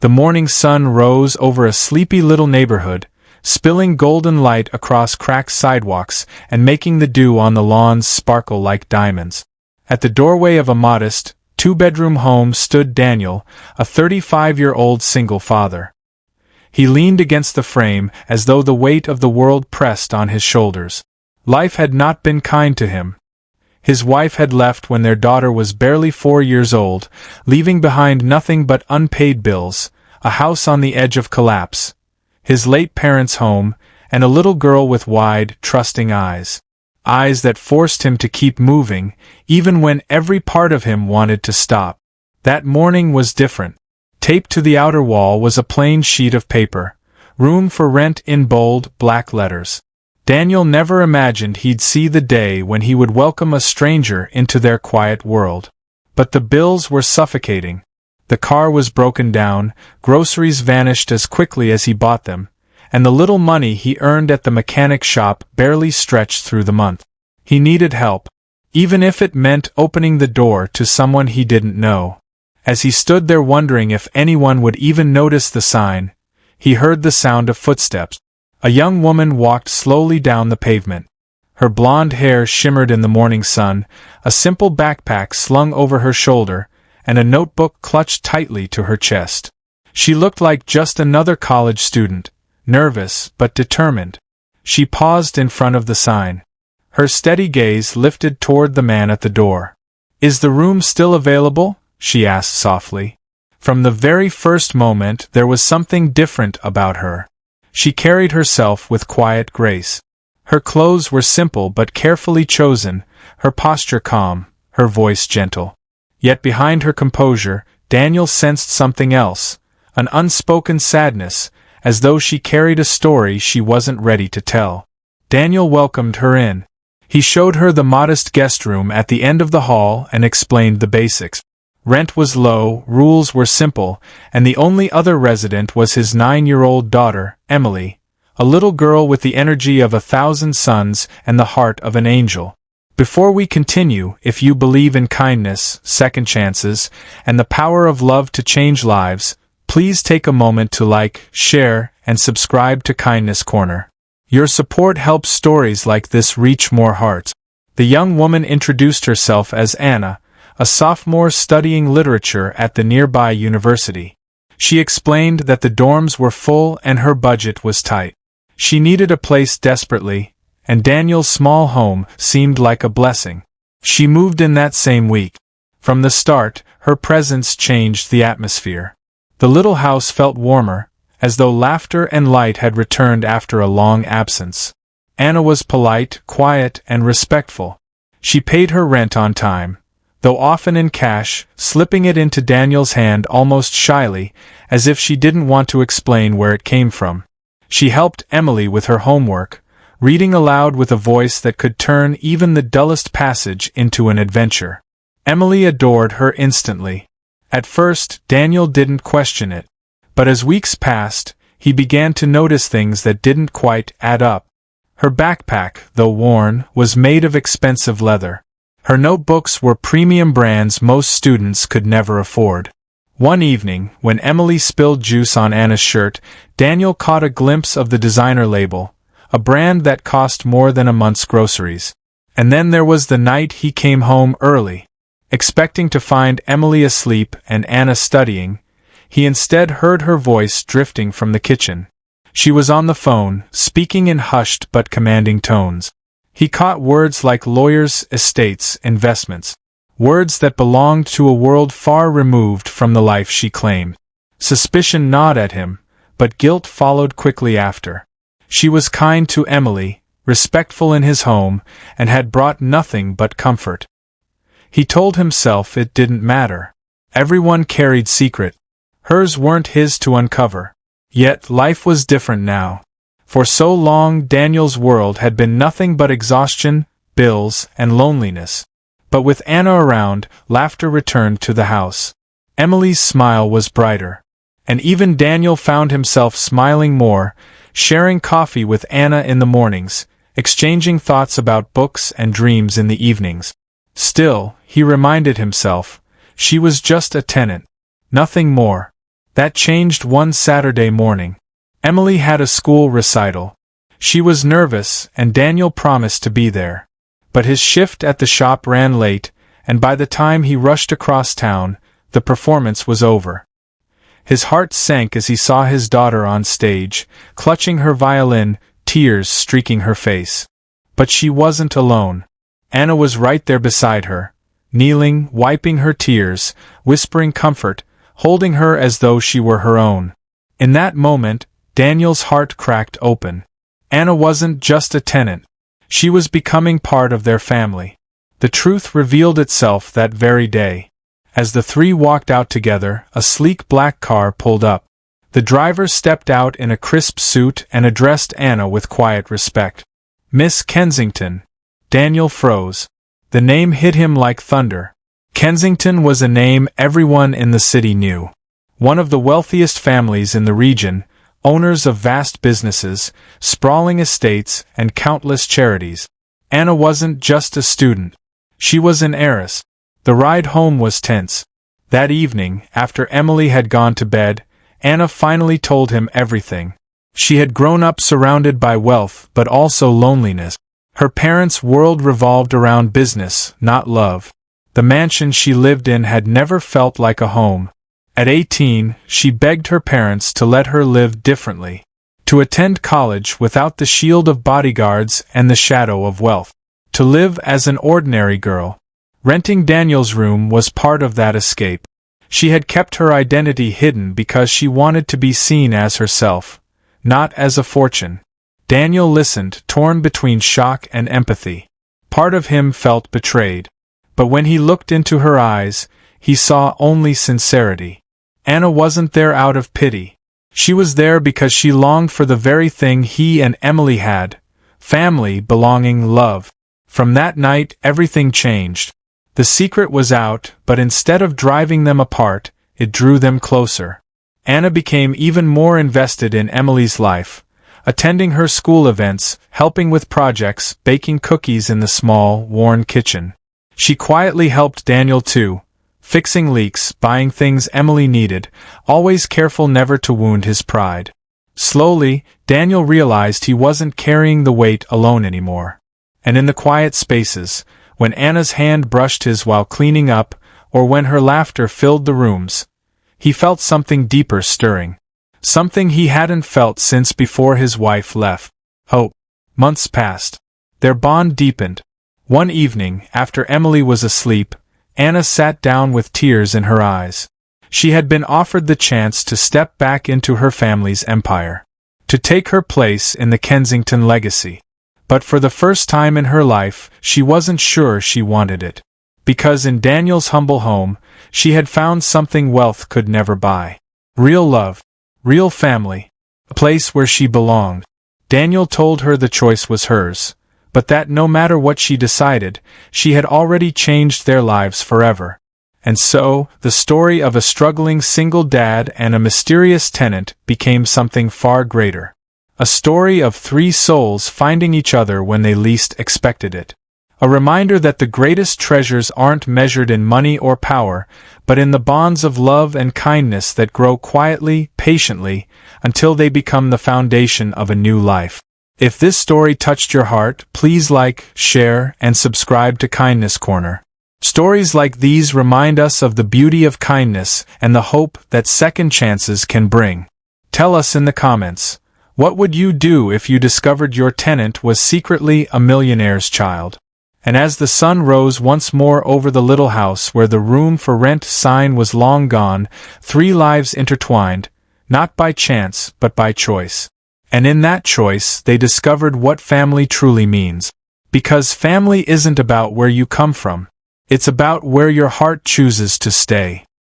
The morning sun rose over a sleepy little neighborhood, spilling golden light across cracked sidewalks and making the dew on the lawns sparkle like diamonds. At the doorway of a modest, two-bedroom home stood Daniel, a 35-year-old single father. He leaned against the frame as though the weight of the world pressed on his shoulders. Life had not been kind to him. His wife had left when their daughter was barely 4 years old, leaving behind nothing but unpaid bills, a house on the edge of collapse, his late parents' home, and a little girl with wide, trusting eyes. Eyes that forced him to keep moving, even when every part of him wanted to stop. That morning was different. Taped to the outer wall was a plain sheet of paper, "Room for rent" in bold, black letters. Daniel never imagined he'd see the day when he would welcome a stranger into their quiet world. But the bills were suffocating. The car was broken down, groceries vanished as quickly as he bought them, and the little money he earned at the mechanic shop barely stretched through the month. He needed help, even if it meant opening the door to someone he didn't know. As he stood there wondering if anyone would even notice the sign, he heard the sound of footsteps. A young woman walked slowly down the pavement. Her blonde hair shimmered in the morning sun, a simple backpack slung over her shoulder, and a notebook clutched tightly to her chest. She looked like just another college student, nervous but determined. She paused in front of the sign. Her steady gaze lifted toward the man at the door. "Is the room still available?" she asked softly. From the very first moment there was something different about her. She carried herself with quiet grace. Her clothes were simple but carefully chosen, her posture calm, her voice gentle. Yet behind her composure, Daniel sensed something else, an unspoken sadness, as though she carried a story she wasn't ready to tell. Daniel welcomed her in. He showed her the modest guest room at the end of the hall and explained the basics. Rent was low, rules were simple, and the only other resident was his 9-year-old daughter, Emily, a little girl with the energy of 1,000 suns and the heart of an angel. Before we continue, if you believe in kindness, second chances, and the power of love to change lives, please take a moment to like, share, and subscribe to Kindness Corner. Your support helps stories like this reach more hearts. The young woman introduced herself as Anna, a sophomore studying literature at the nearby university. She explained that the dorms were full and her budget was tight. She needed a place desperately, and Daniel's small home seemed like a blessing. She moved in that same week. From the start, her presence changed the atmosphere. The little house felt warmer, as though laughter and light had returned after a long absence. Anna was polite, quiet, and respectful. She paid her rent on time, though often in cash, slipping it into Daniel's hand almost shyly, as if she didn't want to explain where it came from. She helped Emily with her homework, reading aloud with a voice that could turn even the dullest passage into an adventure. Emily adored her instantly. At first, Daniel didn't question it, but as weeks passed, he began to notice things that didn't quite add up. Her backpack, though worn, was made of expensive leather. Her notebooks were premium brands most students could never afford. One evening, when Emily spilled juice on Anna's shirt, Daniel caught a glimpse of the designer label, a brand that cost more than a month's groceries. And then there was the night he came home early. Expecting to find Emily asleep and Anna studying, he instead heard her voice drifting from the kitchen. She was on the phone, speaking in hushed but commanding tones. He caught words like lawyers, estates, investments, words that belonged to a world far removed from the life she claimed. Suspicion gnawed at him, but guilt followed quickly after. She was kind to Emily, respectful in his home, and had brought nothing but comfort. He told himself it didn't matter. Everyone carried secret. Hers weren't his to uncover. Yet life was different now. For so long Daniel's world had been nothing but exhaustion, bills, and loneliness. But with Anna around, laughter returned to the house. Emily's smile was brighter. And even Daniel found himself smiling more, sharing coffee with Anna in the mornings, exchanging thoughts about books and dreams in the evenings. Still, he reminded himself, she was just a tenant. Nothing more. That changed one Saturday morning. Emily had a school recital. She was nervous, and Daniel promised to be there. But his shift at the shop ran late, and by the time he rushed across town, the performance was over. His heart sank as he saw his daughter on stage, clutching her violin, tears streaking her face. But she wasn't alone. Anna was right there beside her, kneeling, wiping her tears, whispering comfort, holding her as though she were her own. In that moment, Daniel's heart cracked open. Anna wasn't just a tenant. She was becoming part of their family. The truth revealed itself that very day. As the three walked out together, a sleek black car pulled up. The driver stepped out in a crisp suit and addressed Anna with quiet respect. "Miss Kensington." Daniel froze. The name hit him like thunder. Kensington was a name everyone in the city knew. One of the wealthiest families in the region, owners of vast businesses, sprawling estates, and countless charities. Anna wasn't just a student. She was an heiress. The ride home was tense. That evening, after Emily had gone to bed, Anna finally told him everything. She had grown up surrounded by wealth but also loneliness. Her parents' world revolved around business, not love. The mansion she lived in had never felt like a home. At 18, she begged her parents to let her live differently. To attend college without the shield of bodyguards and the shadow of wealth. To live as an ordinary girl. Renting Daniel's room was part of that escape. She had kept her identity hidden because she wanted to be seen as herself, not as a fortune. Daniel listened, torn between shock and empathy. Part of him felt betrayed. But when he looked into her eyes, he saw only sincerity. Anna wasn't there out of pity. She was there because she longed for the very thing he and Emily had: family, belonging, love. From that night, everything changed. The secret was out, but instead of driving them apart, it drew them closer. Anna became even more invested in Emily's life, attending her school events, helping with projects, baking cookies in the small, worn kitchen. She quietly helped Daniel too, fixing leaks, buying things Emily needed, always careful never to wound his pride. Slowly, Daniel realized he wasn't carrying the weight alone anymore. And in the quiet spaces, when Anna's hand brushed his while cleaning up, or when her laughter filled the rooms, he felt something deeper stirring. Something he hadn't felt since before his wife left. Hope. Months passed. Their bond deepened. One evening, after Emily was asleep, Anna sat down with tears in her eyes. She had been offered the chance to step back into her family's empire, to take her place in the Kensington legacy. But for the first time in her life, she wasn't sure she wanted it. Because in Daniel's humble home, she had found something wealth could never buy. Real love. Real family. A place where she belonged. Daniel told her the choice was hers, but that no matter what she decided, she had already changed their lives forever. And so, the story of a struggling single dad and a mysterious tenant became something far greater. A story of three souls finding each other when they least expected it. A reminder that the greatest treasures aren't measured in money or power, but in the bonds of love and kindness that grow quietly, patiently, until they become the foundation of a new life. If this story touched your heart, please like, share, and subscribe to Kindness Corner. Stories like these remind us of the beauty of kindness and the hope that second chances can bring. Tell us in the comments. What would you do if you discovered your tenant was secretly a millionaire's child? And as the sun rose once more over the little house where the room for rent sign was long gone, three lives intertwined, not by chance but by choice. And in that choice they discovered what family truly means. Because family isn't about where you come from. It's about where your heart chooses to stay.